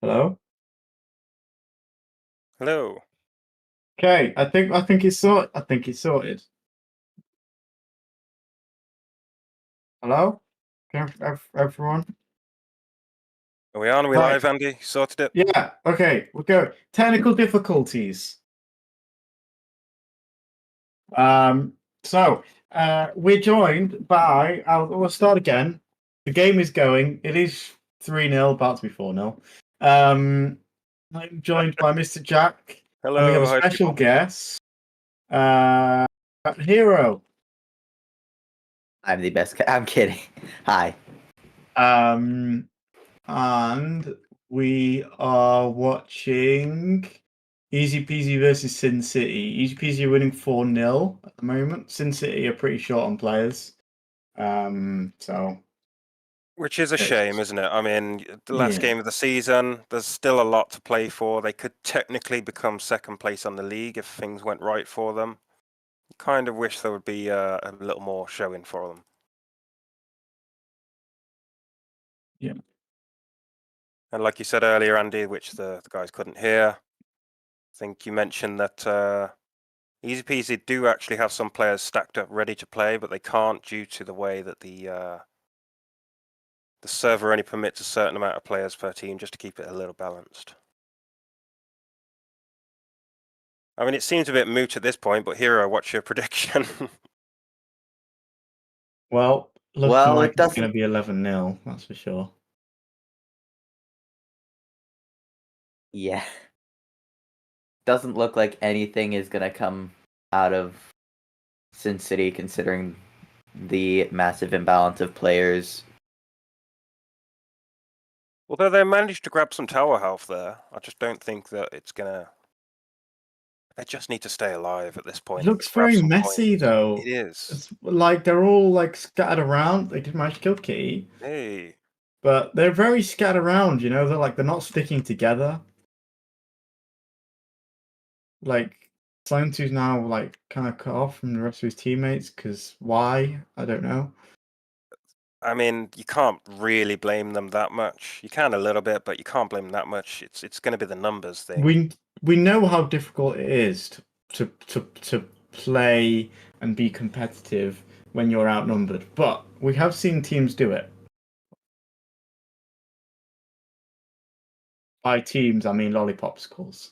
Hello? Hello. Okay, I think it's sorted. I think it's sorted. Hello? Okay, everyone? Are we on? Are we Right. live, Andy? Sorted it? Yeah, okay, we'll go. Technical difficulties. Um, so we're joined by we'll start again. The game is going. It is 3-0, about to be 4-0. I'm joined by Mr. Jack, and we have a Hello. Hi, special people. guest, Hero. I'm the best. I'm kidding. Hi. And we are watching Easy Peasy versus Sin City. Easy Peasy are winning 4-0 at the moment. Sin City are pretty short on players. So Which is a it's shame, isn't it? I mean, the last yeah. game of the season, there's still a lot to play for. They could technically become second place on the league if things went right for them. Kind of wish there would be a little more showing for them. Yeah. And like you said earlier, Andy, which the guys couldn't hear, I think you mentioned that Easy Peasy do actually have some players stacked up ready to play, but they can't due to the way that the server only permits a certain amount of players per team just to keep it a little balanced. I mean, it seems a bit moot at this point, but Hero, what's your prediction? Well, looking like it it's going doesn't. to be 11-0, that's for sure. Yeah. Doesn't look like anything is gonna come out of Sin City, considering the massive imbalance of players. Although they managed to grab some tower health there, I just don't think that it's gonna. They just need to stay alive at this point. It looks grab very some messy points. though. It is. It's like they're all like scattered around. They did manage to kill Kitty, Hey. but they're very scattered around, you know, they're not sticking together. Like Scientu's now like kind of cut off from the rest of his teammates because why? I don't know. I mean, you can't really blame them that much. You can a little bit, but you can't blame them that much. It's going to be the numbers thing. We know how difficult it is to play and be competitive when you're outnumbered, but we have seen teams do it. By teams, I mean Lollipopsicles.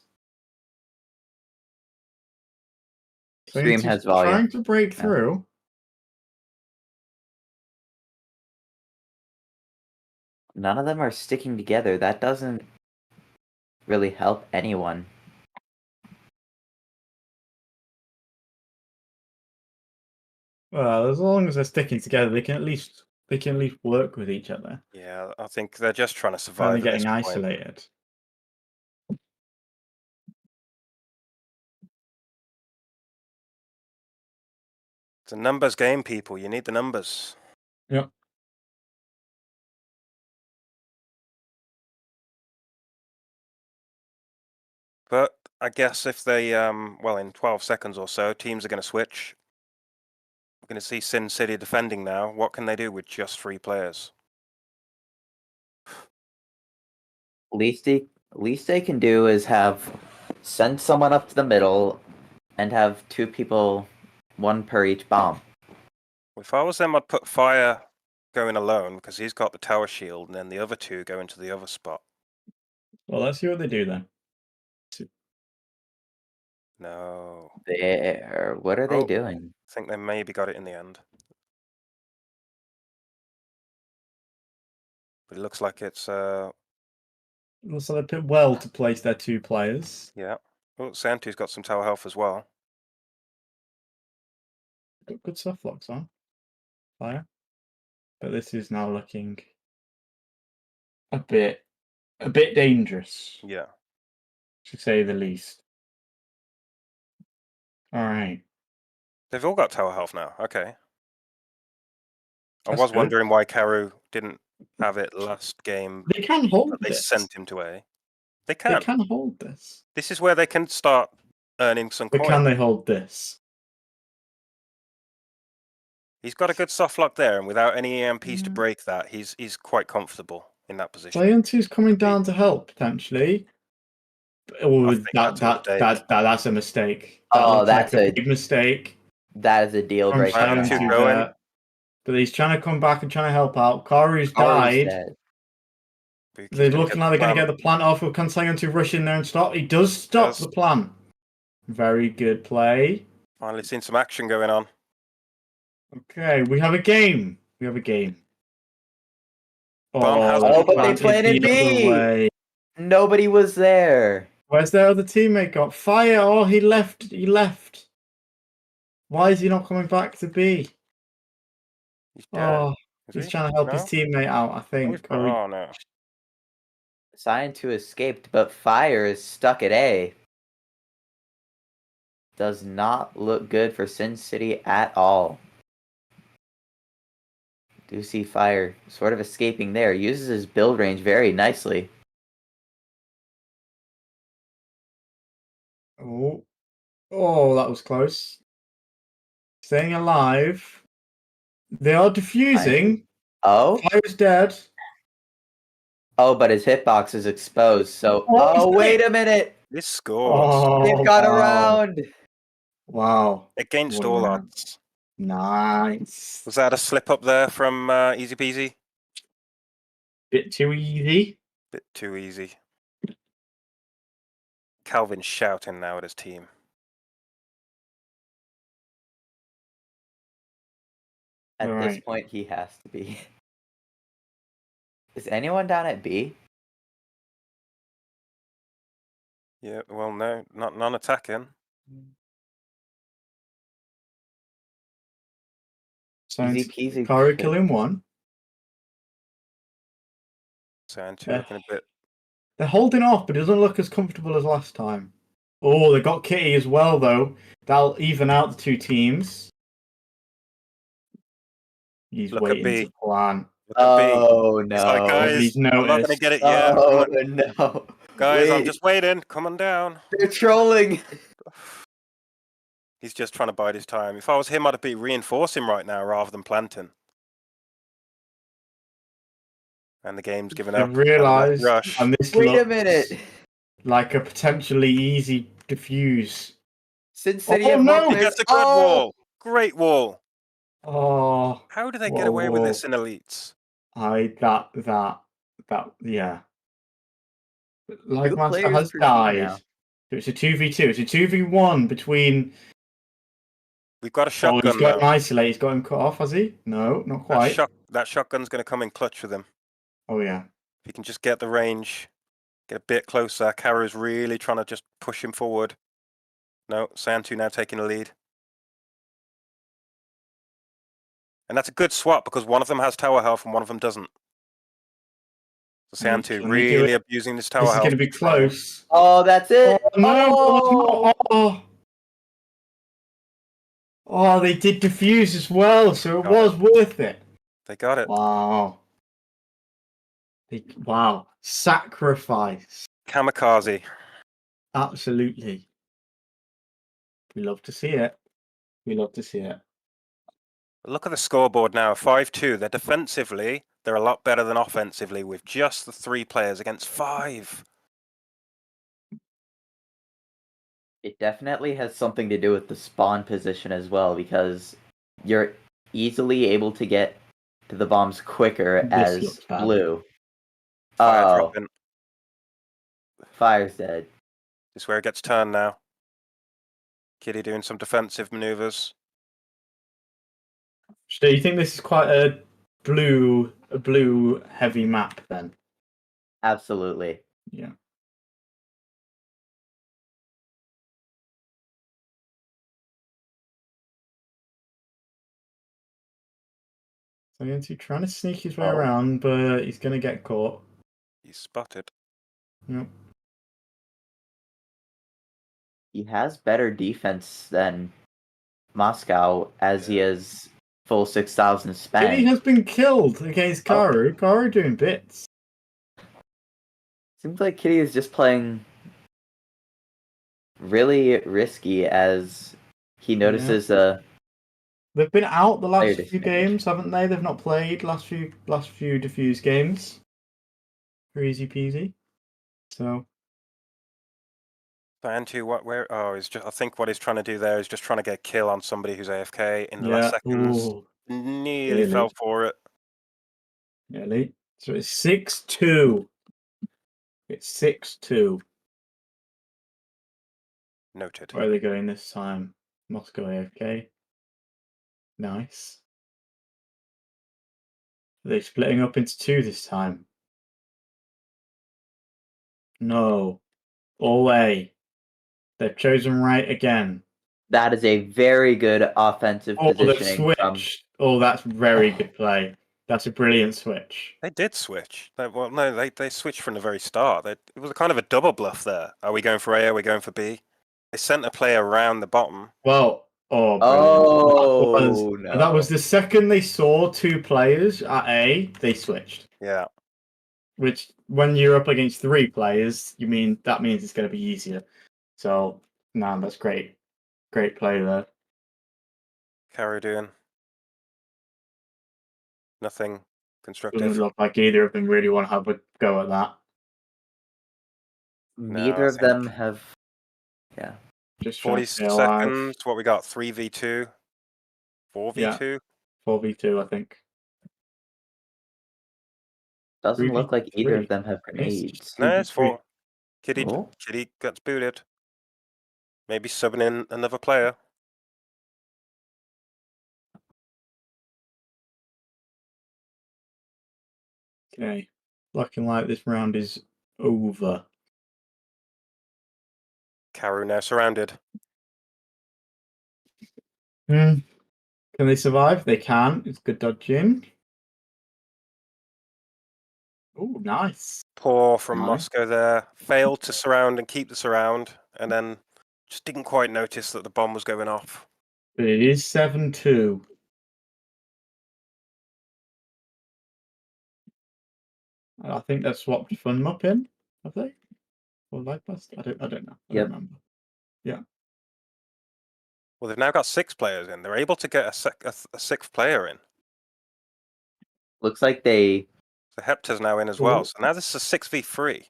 Stream Scientu's has volume. trying to break Yeah. through. None of them are sticking together. That doesn't really help anyone. Well, as long as they're sticking together, they can at least work with each other. Yeah, I think they're just trying to survive. Rather than at this getting point. isolated. It's a numbers game, people. You need the numbers. Yep. But I guess if they, well, in 12 seconds or so, teams are going to switch. We're going to see Sin City defending now. What can they do with just 3 players? Least they can do is send someone up to the middle and have 2 people, 1 per each bomb. If I was them, I'd put Fire going alone because he's got the tower shield, and then the other 2 go into the other spot. Well, let's see what they do then. No. What are they doing? I think they maybe got it in the end. But it looks like it's Looks like they picked well to place their 2 players. yeah. Oh, Santu's got some tower health as well. Got good soft locks on. Fire. But this is now looking a bit dangerous. Yeah. To say the least. Alright. They've all got tower health now. Okay. I That's was good. wondering why Karu didn't have it last game. They can hold But they this. sent him to A. They They can. can hold this. This is where they can start earning some But coin. can they hold this? He's got a good soft lock there, and without any EMPs to break that, he's quite comfortable. in that position. Giantu's coming down to help potentially. Oh, I think that's a mistake. that's a mistake. Oh, Looks that's like a- big mistake. That is a deal From breaker. Giantu Giantu going. there. But he's trying to come back and trying to help out. Karu's died. Dead. Buki's They're gonna looking get like the they're going to plan. get the plant off. Can Giantu rush in there and stop? He does stop Does. the plan. Very good play. Finally seen some action going on. Okay, we have a game. Bomb has Oh, been but they planted. planted the other B! way. Nobody was there. Where's their other teammate got? Fire! Oh, he left. Why is he not coming back to B? He's dead. Oh, Is he's he? trying to help his No? teammate out, I Oh, think. Or he- oh no. Cyan2 escaped, but Fire is stuck at A. Does not look good for Sin City at all. Do see Fire sort of escaping there. Uses his build range very nicely. Oh, that was close. Staying alive. They are defusing. Oh? Fire's dead. Oh, but his hitbox is exposed, so... Oh, Oh, wait a minute! This scores. Oh, They've got wow. around! Wow. Against What a all man. odds. Nice. Was that a slip up there from Easy Peasy? Bit too easy. Bit too easy. Calvin's shouting now at his team. At this Right. point, he has to be. Is anyone down at B? Yeah, well, no, not non-attacking. Easy peasy. Karu killing one. Sound two Yeah. looking a bit. They're holding off, but it doesn't look as comfortable as last time. Oh, they got Kitty as well, though. That'll even out the two teams. He's Look at waiting B. to plan. Look at B. Oh, no. He's like, guys, He's I'm not going to noticed. get it yet. Oh, Come on. no. Guys, I'm Wait, just waiting. Come on down. they're trolling. He's just trying to bide his time. If I was him, I'd be reinforcing right now rather than planting. And the game's given I up. realised, Rush. and this Wait a looks minute. like a potentially easy defuse. Sin City Oh, have no! more He players. gets a good wall. Great wall. Oh, How do they get away with this in elites? yeah. Like Two Master players has per team died. now. So it's a 2v2. It's a 2v1 between. We've got a Oh, shotgun he's got him now. isolated. He's got him cut off, has he? No, not quite. That shotgun's going to come in clutch with him. Oh, yeah. If he can just get the range, get a bit closer. Karu's really trying to just push him forward. No, Santu now taking the lead. And that's a good swap because one of them has tower health and one of them doesn't. So Santu Can they do really it? abusing this tower This is health. going to be close. Oh, that's it. Oh, no! Oh! Oh, they did defuse as well, so it Got was worth it. They got it. Wow. Wow. Sacrifice. Kamikaze. Absolutely. We love to see it. Look at the scoreboard now, 5-2. They're defensively, they're a lot better than offensively with just the 3 players against 5. It definitely has something to do with the spawn position as well, because you're easily able to get to the bombs quicker This as looks bad. blue. Fire Oh, dropping. Fire's dead. This is where it gets turned now. Kitty doing some defensive maneuvers. So you think this is quite a blue heavy map then? Absolutely. Yeah. So he's trying to sneak his way around, but he's going to get caught. He's spotted. Yep. He has better defense than Moscow, as he has full 6,000 Kitty spent. has been killed against Karu. Karu doing bits. Seems like Kitty is just playing really risky as he notices They've been out the last Player few disadvantage. games, haven't they? They've not played last few diffuse games. for Easy Peasy. So Antu, where? Oh, he's just. I think what he's trying to do there is just trying to get a kill on somebody who's AFK in the last seconds. ooh, Nearly really? fell for it. Nearly. So it's 6-2. It's 6-2. Noted. Where are they going this time? Moscow AFK. Nice. Are they splitting up into two this time? No. All A. They've chosen right again. That is a very good offensive Oh, they've positioning from. switched. Oh, that's very good play. That's a brilliant switch. They did switch. Well, no, they switched from the very start. It was kind of a double bluff there. Are we going for A? Are we going for B? They sent a player around the bottom. Well, oh, Oh, no. that was the second they saw two players at A, they switched. Yeah. Which, when you're up against three players, that means it's going to be easier. So, no, that's great. Great play there. Carry doing. Nothing constructive. Doesn't look like either of them really want to have a go at that. Neither of them have. Yeah. Just 40 trying to stay alive. seconds. What we got? 3v2? 4v2? 4v2, I think. Doesn't look like either of 3v3. them have grenades. No, it's 4. Oh. Kitty gets booted. Maybe subbing in another player. Okay. Looking like this round is over. Karu now surrounded. Can they survive? They can. It's good dodging. Oh, nice. Poor from Nice. Moscow there. Failed to surround and keep the surround, and then just didn't quite notice that the bomb was going off. But it is 7-2. I think they've swapped Fun Up in, have they? Or Light Blast? I don't know. I don't remember. Yeah. Well, they've now got 6 players in. They're able to get a sixth player in. Looks like they. The Hepta's now in as well. So now this is a 6v3.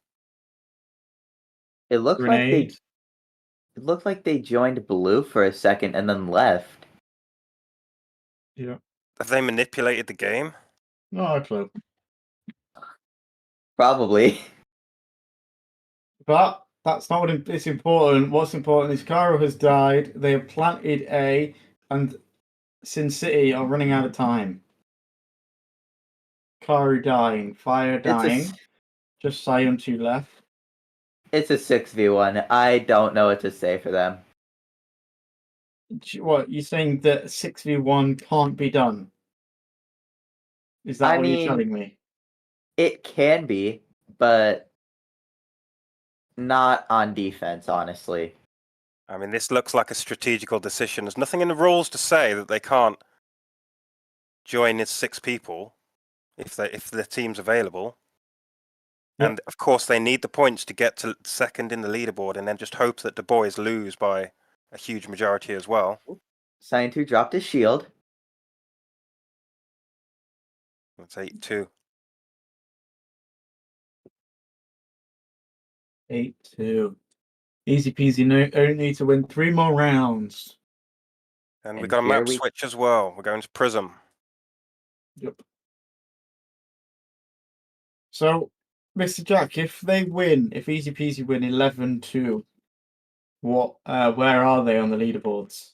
It looks Grenade. like they. It looked like they joined blue for a second and then left. Yeah. Have they manipulated the game? No clue. Probably. But that's not what it's important. What's important is Cairo has died. They have planted A, and Sin City are running out of time. Cairo dying. Fire dying. Just Sion 2 left. It's a 6v1. I don't know what to say for them. What, you're saying that 6v1 can't be done? Is that what you're telling me? It can be, but not on defense, honestly. I mean, this looks like a strategical decision. There's nothing in the rules to say that they can't join as 6 people if the team's available. Yep. And of course, they need the points to get to second in the leaderboard, and then just hope that the boys lose by a huge majority as well. Cyan 2 dropped his shield. That's 8-2. 8-2. Easy peasy. No, only need to win 3 more rounds. And we've got a map switch as well. We're going to Prism. Yep. So, Mr. Jack, if Easy Peasy win 11-2, where are they on the leaderboards?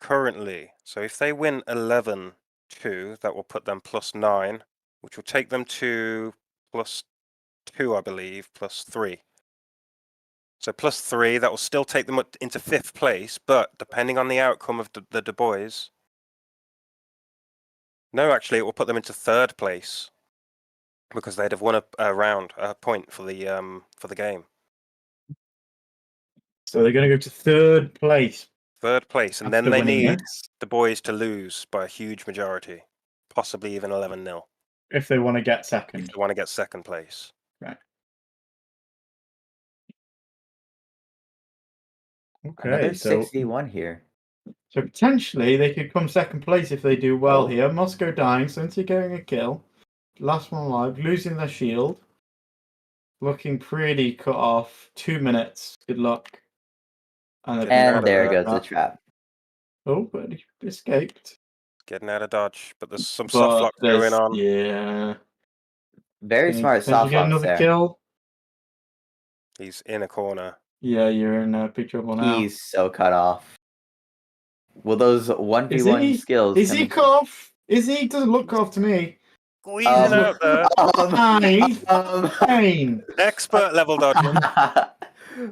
Currently, so if they win 11-2, that will put them +9, which will take them to +2, I believe, +3. So +3, that will still take them into 5th place, but depending on the outcome of the Du Bois, no, actually, it will put them into 3rd place because they'd have won a point for the game. So they're going to go to 3rd place. 3rd place, and then they need the boys to lose by a huge majority, possibly even 11-0. If they want to get second. If they want to get 2nd place. Right. Okay, another 6v1 here. So potentially they could come 2nd place if they do well here. Moscow dying, Cincy getting a kill. Last one alive, losing their shield. looking pretty cut off. 2 minutes. Good luck. And, Getting out And of there there. goes the trap. Oh, but he escaped. Getting out of dodge, but there's some But soft lock going there's on. yeah. Very Can you smart potentially soft get locks another there. kill? He's in a corner. Yeah, you're in big trouble now. He's so cut off. Will those 1v1 he? skills Is come he in- cut off? Is he? Doesn't look cut off to me. Squeezing Um, out there. Fine. um, Fine. Expert level dodging.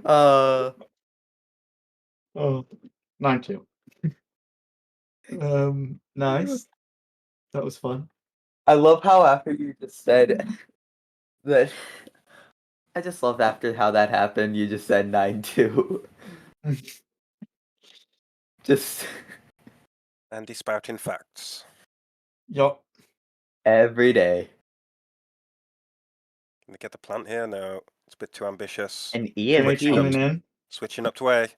uh, Oh, 9-2. Nice. That was fun. I love how after you just said that. I just love after how that happened. You just said 9-2. Just Andy spouting facts. Yup. every day. Can we get the plant here? No, it's a bit too ambitious. And Jake coming EMP. in. Switching up to A,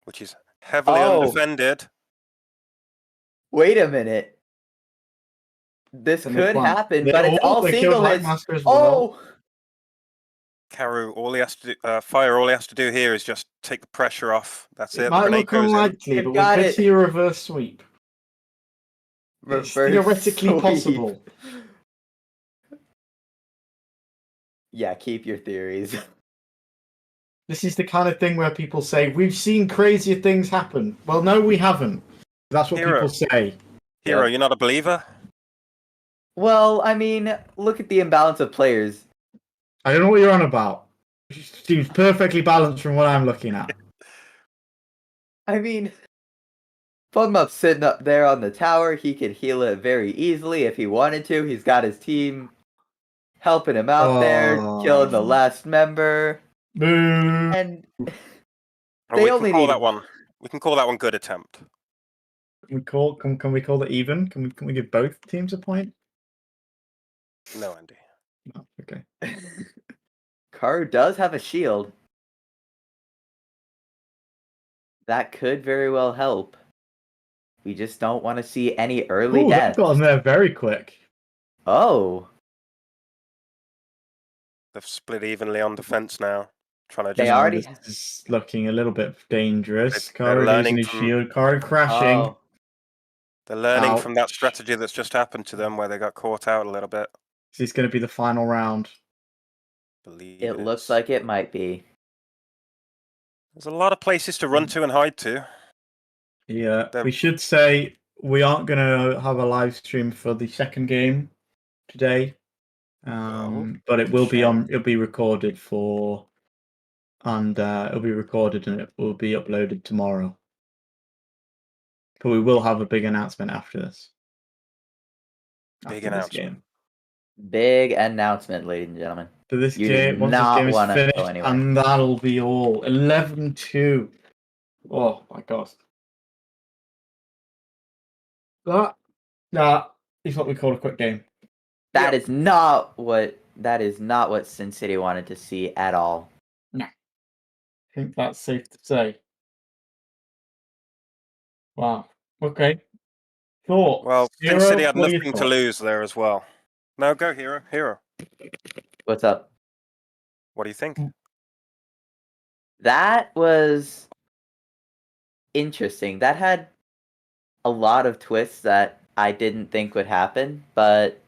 which is heavily Oh. undefended. Wait a minute. This And they could plant. happen, They but it's all they single killed hits. Blackmaster as well. Oh! Karu, all he has to do, Fire, all he has to do here is just take the pressure off. That's it. It The might grenade look goes in. unlikely, They've but got we'll it. get to your reverse sweep. It's Reverse theoretically sweep. possible. Yeah, keep your theories. This is the kind of thing where people say, we've seen crazier things happen. Well, no, we haven't. That's what Hero. people say. Hero, Yeah. you're not a believer? Well, I mean, look at the imbalance of players. I don't know what you're on about. It seems perfectly balanced from what I'm looking at. I mean, Fugmup's sitting up there on the tower. He could heal it very easily if he wanted to. He's got his team helping him out there, killing the last member. Boo. And Oh, They we only can call need- that one. We can call that one good attempt. Can we call it even? Can we give both teams a point? No, Andy. No, okay. Karu does have a shield. That could very well help. We just don't want to see any early Ooh, they've deaths. got him there very quick. Oh, They've split evenly on defense now. Trying to They just. already- This is looking a little bit dangerous. They're Karu learning losing his from- shield. Karu crashing. oh. They're learning from that Ouch. strategy that's just happened to them where they got caught out a little bit. Is this going to be the final round? Believe It looks is. like it might be. There's a lot of places to run to and hide to. Yeah, They're- we should say we aren't going to have a live stream for the second game today, but it will be shame. on. It'll be recorded and it'll be recorded and it will be uploaded tomorrow. But we will have a big announcement after this. Big After this announcement. game. Big announcement, ladies and gentlemen. So this You do game, once this not game is wanna go finished, anywhere. and that'll be all. 11-2. Oh my god. That is what we call a quick game. That is not what Sin City wanted to see at all. I think that's safe to say. Wow. Okay. Thoughts? Well, Sin Hero, City had what are your nothing to thoughts? lose there as well. No, go Hero. Hero. What's up? What do you think? That was interesting. That had a lot of twists that I didn't think would happen, but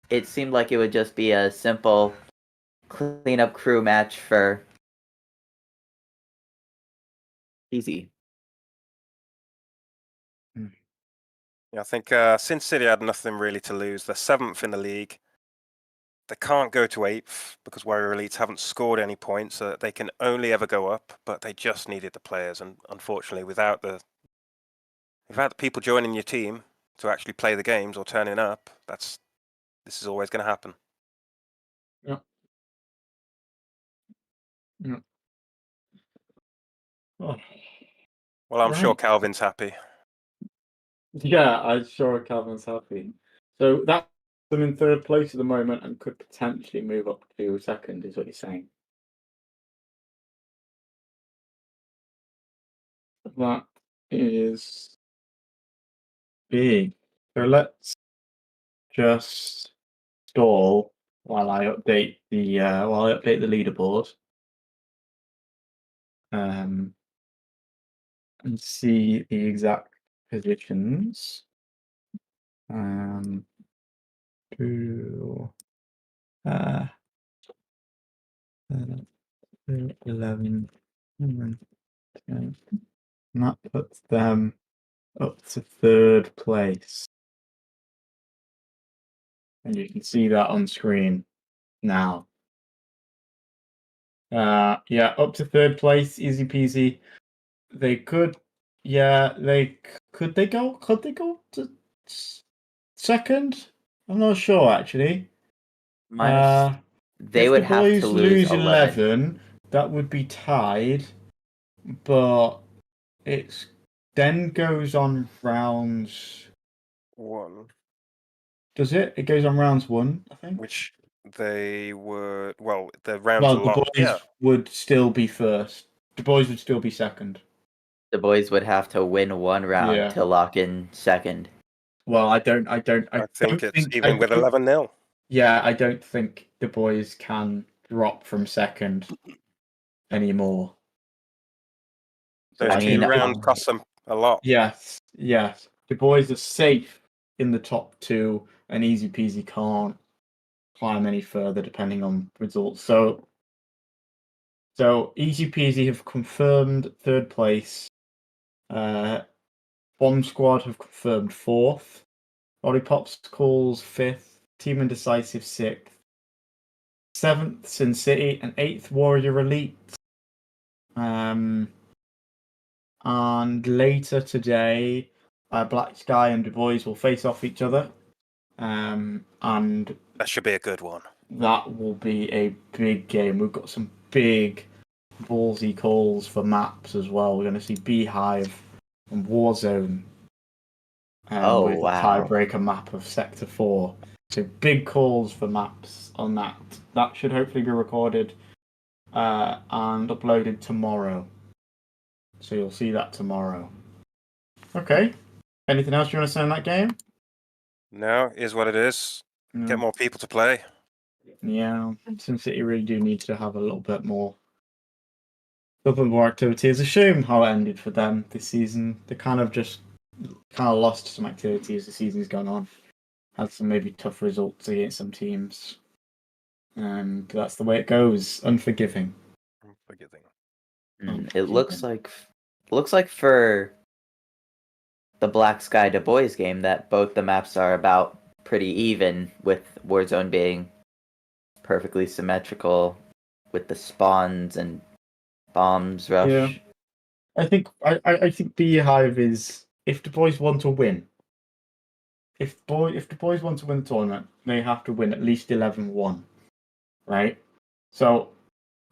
it seemed like it would just be a simple cleanup crew match for Peasy. Yeah, I think Sin City had nothing really to lose. They're 7th in the league. They can't go to 8th because Warrior Elites haven't scored any points. They can only ever go up, but they just needed the players. And unfortunately, without the people joining your team to actually play the games or turning up, this is always going to happen. Yeah. Oh. Well, I'm sure Right. Calvin's happy. Yeah, I'm sure Calvin's happy. So that's them in third place at the moment and could potentially move up to second, is what you're saying. That is big. So let's just stall while I update the leaderboard. And see the exact positions. To 11, 10. And that puts them up to third place. And you can see that on screen now. Yeah, up to third place, easy peasy. They could, yeah, could they go to second? I'm not sure actually. They If would the have boys to lose lose 11, that would be tied, but it's then goes on rounds. 1. Does it? It goes on rounds 1, I think. Which they were, well, the rounds Well, are the lost. boys Yeah. would still be first. The boys would still be second. The boys would have to win one round Yeah. to lock in second. Well, I I think it's even with 11-0. Yeah, I don't think the boys can drop from second anymore. Those I mean, 2 rounds cost them a lot. Yes. The boys are safe in the top 2, and easy peasy can't climb any further depending on results. So easy peasy have confirmed third place. Bomb Squad have confirmed 4th. Lollipops calls 5th. Team Indecisive 6th. 7th Sin City and 8th Warrior Elite. And later today, Black Sky and Du Bois will face off each other. And That should be a good one. that will be a big game. We've got some big ballsy calls for maps as well. We're going to see Beehive and Warzone. With wow. a tiebreaker map of Sector 4. So big calls for maps on that. That should hopefully be recorded and uploaded tomorrow. So you'll see that tomorrow. Okay. Anything else you want to say on that game? No, is what it is. No. Get more people to play. Yeah, Sin City really do need to have a little bit more activity. It's a shame how it ended for them this season. They kind of lost some activity as the season's gone on. Had some maybe tough results against some teams. And that's the way it goes. Unforgiving. It looks like for the Black Sky Du Bois game that both the maps are about pretty even, with Warzone being perfectly symmetrical with the spawns and bombs rush. Yeah. I think Beehive is, if the boys want to win, if the boys want to win the tournament, they have to win at least 11-1, right? So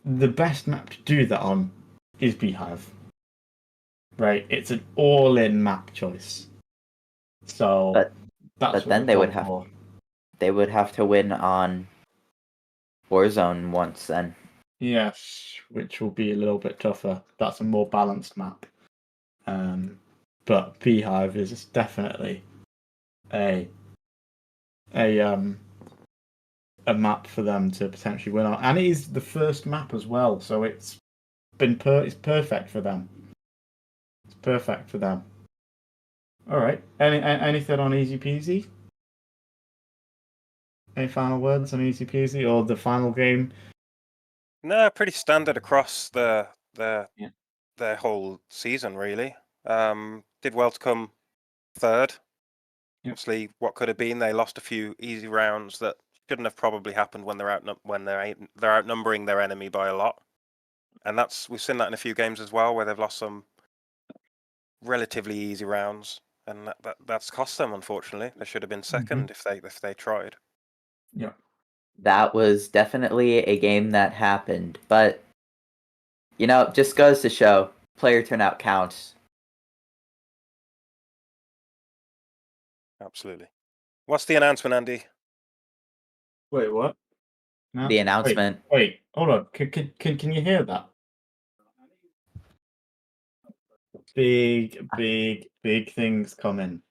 the best map to do that on is Beehive, right? It's an all-in map choice. So but then they would have to win on Warzone once then. Yes, which will be a little bit tougher. That's a more balanced map. But Beehive is definitely a map for them to potentially win on, and it is the first map as well. So it's it's perfect for them. It's perfect for them. All right. Anything on Easy Peasy? Any final words on Easy Peasy or the final game? No, pretty standard across their whole season, really. Did well to come third. Yep. Obviously, what could have been, they lost a few easy rounds that shouldn't have probably happened when they're outnumbering their enemy by a lot. And we've seen that in a few games as well, where they've lost some relatively easy rounds, and that's cost them. Unfortunately, they should have been second if they tried. Yeah, that was definitely a game that happened, but just goes to show player turnout counts. Absolutely. What's the announcement, Andy? Wait, what? The announcement. Wait, hold on. Can you hear that? Big things coming,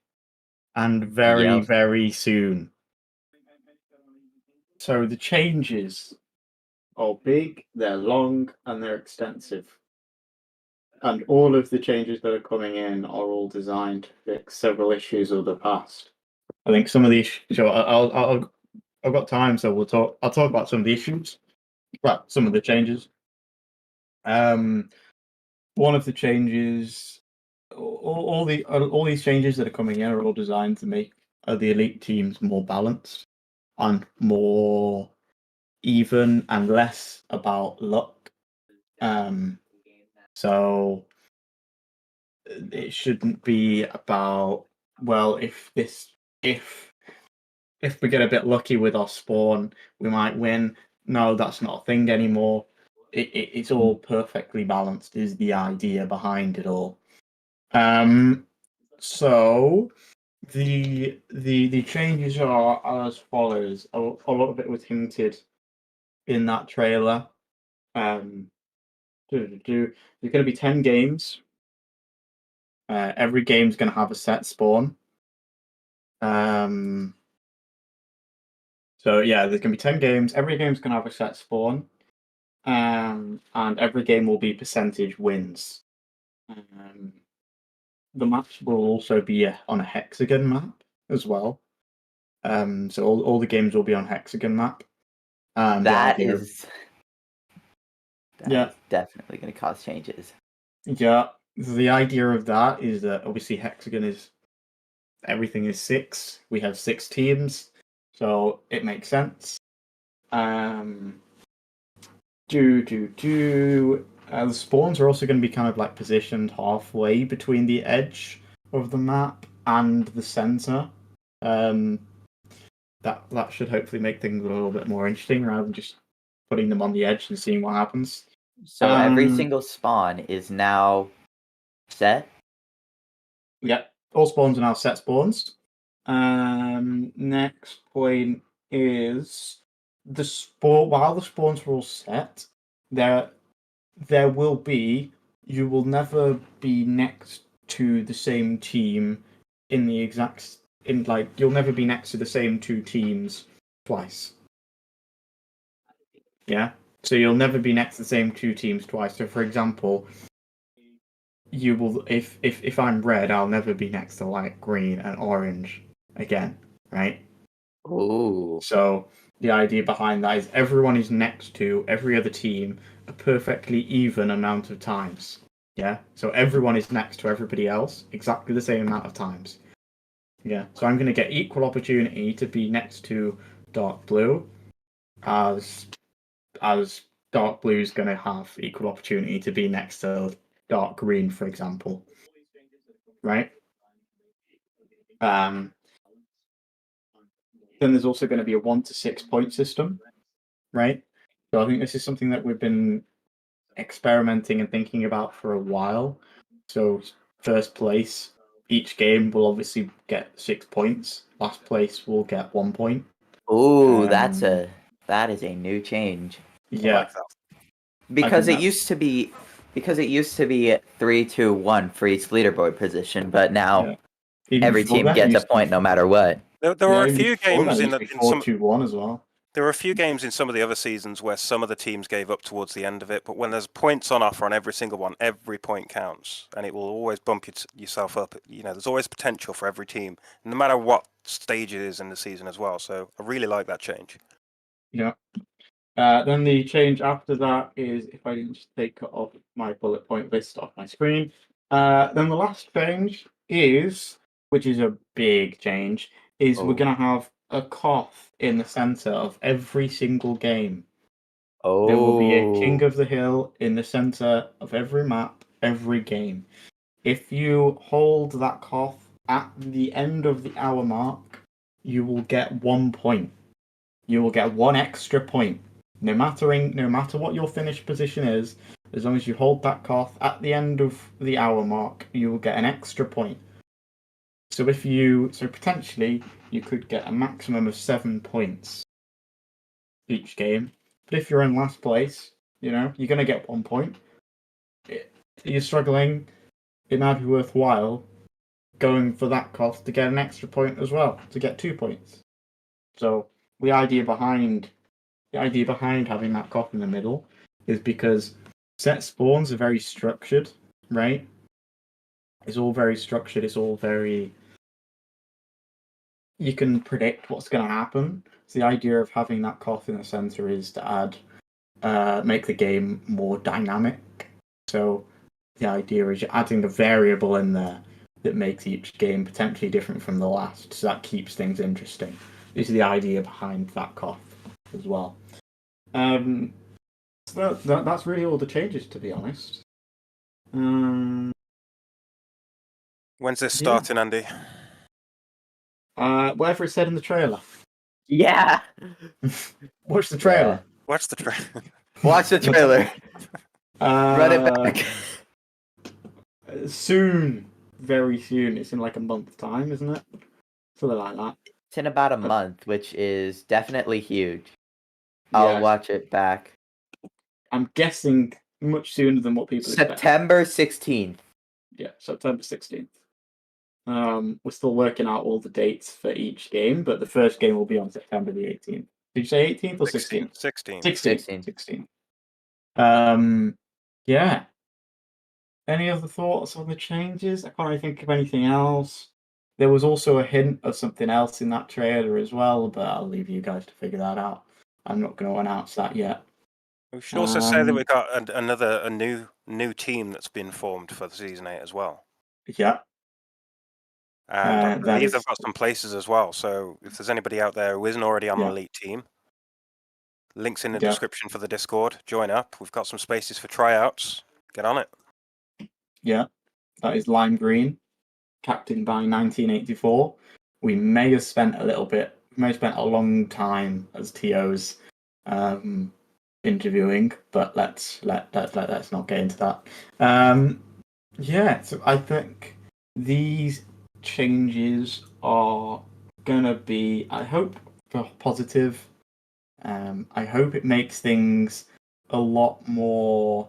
and very soon. So the changes are big, they're long, and they're extensive. And all of the changes that are coming in are all designed to fix several issues of the past. I think some of the issues. So I've got time, so I'll talk about some of the issues. Well, some of the changes. One of the changes, all these changes that are coming in are all designed to make the elite teams more balanced and more even and less about luck. So it shouldn't be about, well, if we get a bit lucky with our spawn, we might win. No, that's not a thing anymore. It's all perfectly balanced is the idea behind it all. So the changes are as follows. A lot of it was hinted in that trailer. There's going to be 10 games. Every game's going to have a set spawn. So yeah, there's going to be 10 games. Every game's going to have a set spawn. And every game will be percentage wins. The maps will also be on a hexagon map as well. So all the games will be on hexagon map. That is definitely going to cause changes. Yeah, the idea of that is that obviously hexagon is everything is 6. We have 6 teams, so it makes sense. The spawns are also going to be kind of like positioned halfway between the edge of the map and the center. That should hopefully make things a little bit more interesting rather than just putting them on the edge and seeing what happens. So every single spawn is now set? Yeah, all spawns are now set spawns. Next point is while the spawns are all set, you will never be next to the same team you'll never be next to the same 2 teams twice. Yeah? So you'll never be next to the same 2 teams twice. So for example, you will if I'm red, I'll never be next to like green and orange again, right? Ooh. So the idea behind that is everyone is next to every other team a perfectly even amount of times. Yeah? So everyone is next to everybody else exactly the same amount of times. Yeah. So I'm going to get equal opportunity to be next to dark blue as dark blue is going to have equal opportunity to be next to dark green, for example. Right? Then there's also going to be a 1 to 6 point system, right? So I think this is something that we've been experimenting and thinking about for a while. So first place, each game will obviously get 6 points. Last place will get 1 point. Ooh, that is a new change. Yeah. I like that. Because it used to be 3, 2, 1 for each leaderboard position, but now every team gets a point no matter what. There are a few games in some 4-2-1 as well. There were a few games in some of the other seasons where some of the teams gave up towards the end of it, but when there's points on offer on every single one, every point counts, and it will always bump yourself up. There's always potential for every team, no matter what stage it is in the season as well. So I really like that change. Yeah. Then the change after that is, if I didn't just take off my bullet point list off my screen, then the last change is, which is a big change, is we're going to have a Koth in the center of every single game. Oh. There will be a King of the Hill in the center of every map, every game. If you hold that Koth at the end of the hour mark, you will get 1 point. You will get 1 extra point. No matter what your finish position is, as long as you hold that Koth at the end of the hour mark, you will get an extra point. So potentially you could get a maximum of 7 points each game. But if you're in last place, you're going to get 1 point. If you're struggling, it might be worthwhile going for that Koth to get an extra point as well, to get 2 points. So the idea behind having that cop in the middle is because set spawns are very structured, right? It's all very structured. It's all very. You can predict what's going to happen. So the idea of having that cough in the center is to make the game more dynamic. So the idea is you're adding the variable in there that makes each game potentially different from the last. So that keeps things interesting. This is the idea behind that cough as well. So that's really all the changes, to be honest. When's this starting, Andy? Whatever it said in the trailer. Yeah. Watch the trailer. Watch the trailer. Watch the trailer. Run it back. Soon. Very soon. It's in like a month's time, isn't it? Something like that. It's in about a month, which is definitely huge. I'll watch it back. I'm guessing much sooner than what people expect. September 16th. Yeah, September 16th. We're still working out all the dates for each game, but the first game will be on September the 18th. Did you say 18th or 16th? 16. Yeah. Any other thoughts on the changes? I can't really think of anything else. There was also a hint of something else in that trailer as well, but I'll leave you guys to figure that out. I'm not going to announce that yet. We should also say that we got a new team that's been formed for the season 8 as well. Yeah. And I believe they've got some places as well. So if there's anybody out there who isn't already on the Elite team, links in the description for the Discord. Join up. We've got some spaces for tryouts. Get on it. Yeah, that is Lime Green, captained by 1984. We may have spent a long time as TOs interviewing, but let's not get into that. So I think these changes are gonna be, I hope, positive. I hope it makes things a lot more.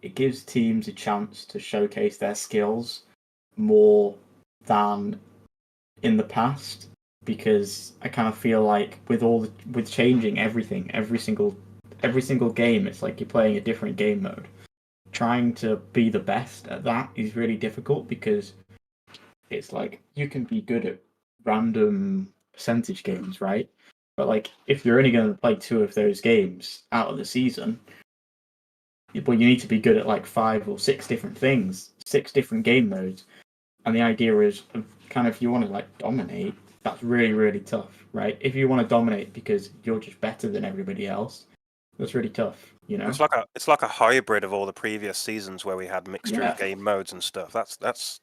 It gives teams a chance to showcase their skills more than in the past, because I kind of feel like with changing everything, every single game, it's like you're playing a different game mode. Trying to be the best at that is really difficult, because it's like you can be good at random percentage games, right? But like if you're only going to play 2 of those games out of the season, but you need to be good at like 5 or 6 different things, 6 different game modes. And the idea is kind of, if you want to like dominate, that's really, really tough, right? If you want to dominate because you're just better than everybody else, that's really tough, you know? It's like a hybrid of all the previous seasons where we had mixture of game modes and stuff. That's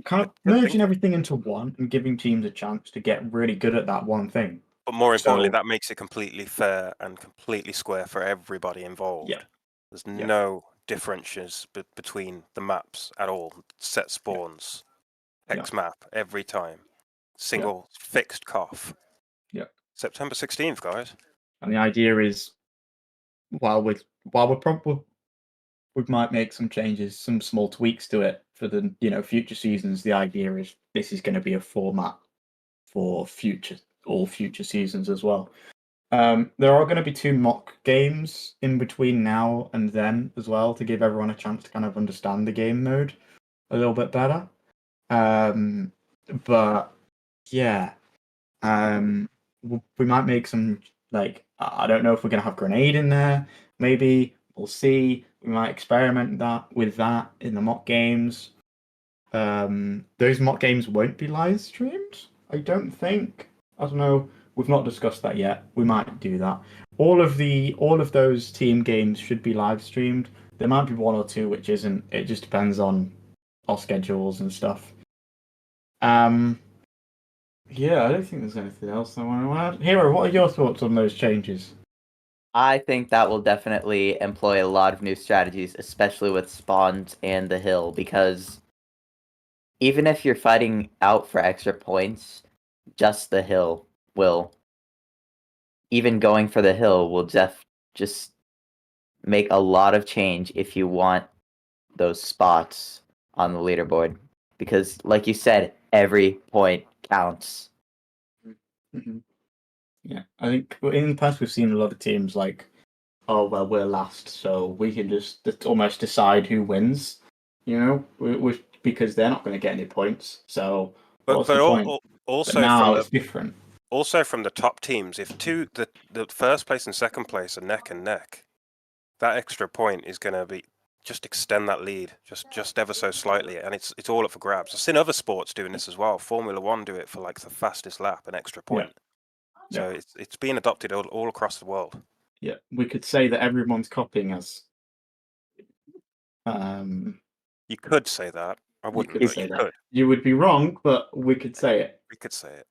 kind of merging everything into one and giving teams a chance to get really good at that one thing. But more importantly, that makes it completely fair and completely square for everybody involved. Yeah. There's no differences between the maps at all. Set spawns, X map every time. Single fixed cough. Yeah. September 16th, guys. And the idea is, while we might make some changes, some small tweaks to it for the future seasons. The idea is this is going to be a format for all future seasons as well. There are going to be 2 mock games in between now and then as well, to give everyone a chance to kind of understand the game mode a little bit better. But yeah, we might make some, like, I don't know if we're going to have grenade in there. Maybe we'll see. We might experiment with that in the mock games. Those mock games won't be live streamed, I don't think. I don't know. We've not discussed that yet. We might do that. All of those team games should be live streamed. There might be 1 or 2 which isn't. It just depends on our schedules and stuff. Yeah, I don't think there's anything else I want to add. Hero, what are your thoughts on those changes? I think that will definitely employ a lot of new strategies, especially with spawns and the hill, because even if you're fighting out for extra points, just the hill will, even going for the hill will just make a lot of change if you want those spots on the leaderboard. Because, like you said, every point counts. Hmm. Yeah, I think in the past we've seen a lot of teams like, oh well, we're last, so we can just almost decide who wins. You know, because they're not going to get any points. So But what's the point? But also now it's different. from the top teams, if the first place and second place are neck and neck, that extra point is going to be just extend that lead just ever so slightly, and it's all up for grabs. I've seen other sports doing this as well. Formula One do it for like the fastest lap, an extra point. So it's being adopted all across the world. Yeah, we could say that everyone's copying us. You could say that. I wouldn't, could but say you that. could. You would be wrong, but we could say it. We could say it.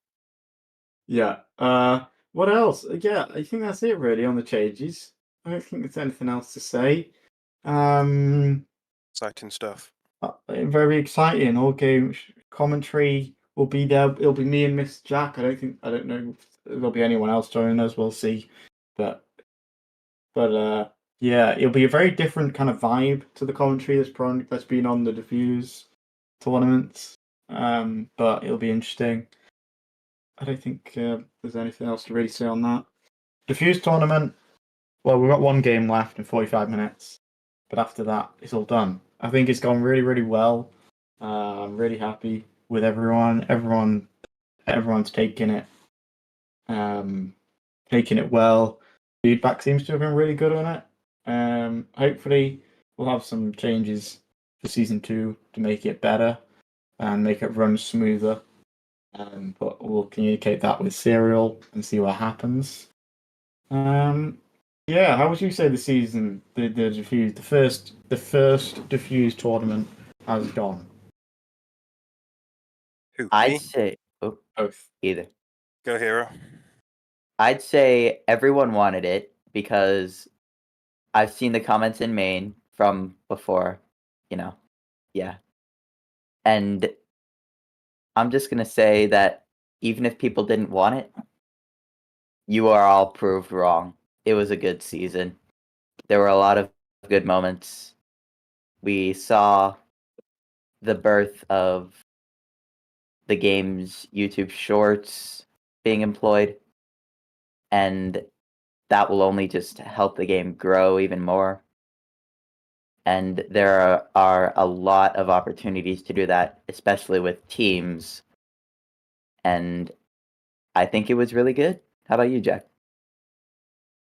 Yeah. What else? Yeah, I think that's it really on the changes. I don't think there's anything else to say. Exciting stuff. Very exciting. All game commentary will be there. It'll be me and Miss Jack. I don't know if there'll be anyone else joining us. We'll see. But yeah, it'll be a very different kind of vibe to the commentary that's been on the Diffuse tournaments. But it'll be interesting. I don't think there's anything else to really say on that. Diffuse tournament. Well, we've got one game left in 45 minutes, but after that, it's all done. I think it's gone really, really well. I'm really happy with everyone. Everyone's taking it well. Feedback seems to have been really good on it. Hopefully, we'll have some changes for season 2 to make it better and make it run smoother. But we'll communicate that with Serial and see what happens. Yeah, how would you say the season, the Diffuse, the first Diffuse tournament has gone? Who? I'd Me? say Both. either. Go, Hero. I'd say everyone wanted it because I've seen the comments in Maine from before, yeah. And I'm just gonna say that even if people didn't want it, you are all proved wrong. It was a good season. There were a lot of good moments. We saw the birth of the game's YouTube Shorts being employed, and that will only just help the game grow even more. And there are a lot of opportunities to do that, especially with teams. And I think it was really good. How about you, Jack?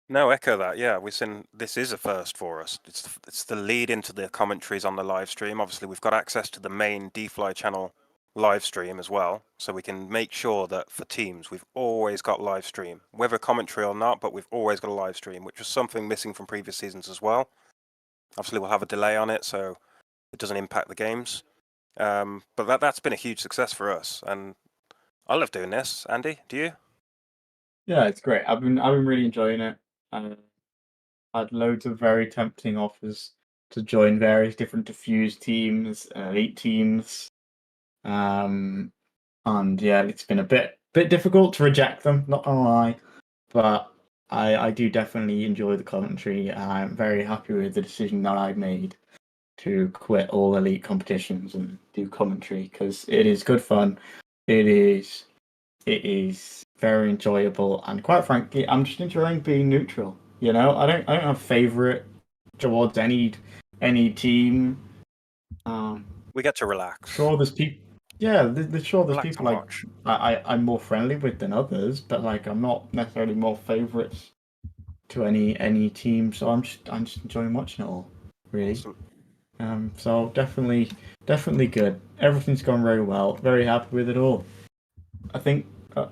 No, echo that. Yeah, this is a first for us. It's the lead into the commentaries on the live stream. Obviously, we've got access to the main DFly channel live stream as well, so we can make sure that for teams we've always got live stream, whether commentary or not. But we've always got a live stream, which was something missing from previous seasons as well. Obviously, we'll have a delay on it, so it doesn't impact the games. But that's been a huge success for us, and I love doing this. Andy, do you? Yeah, it's great. I've been really enjoying it. I had loads of very tempting offers to join various different Diffuse teams, Elite teams. And yeah, it's been a bit difficult to reject them, not gonna lie. But I do definitely enjoy the commentary. I'm very happy with the decision that I made to quit all Elite competitions and do commentary because it is good fun. It is very enjoyable, and quite frankly, I'm just enjoying being neutral. You know, I don't have favorite towards any team. We get to relax. Sure, there's people. Yeah, sure there's Relax people and like watch. I'm more friendly with than others, but like I'm not necessarily more favorites to any team. So I'm just enjoying watching it all, really. Awesome. So definitely good. Everything's gone very well. Very happy with it all. I think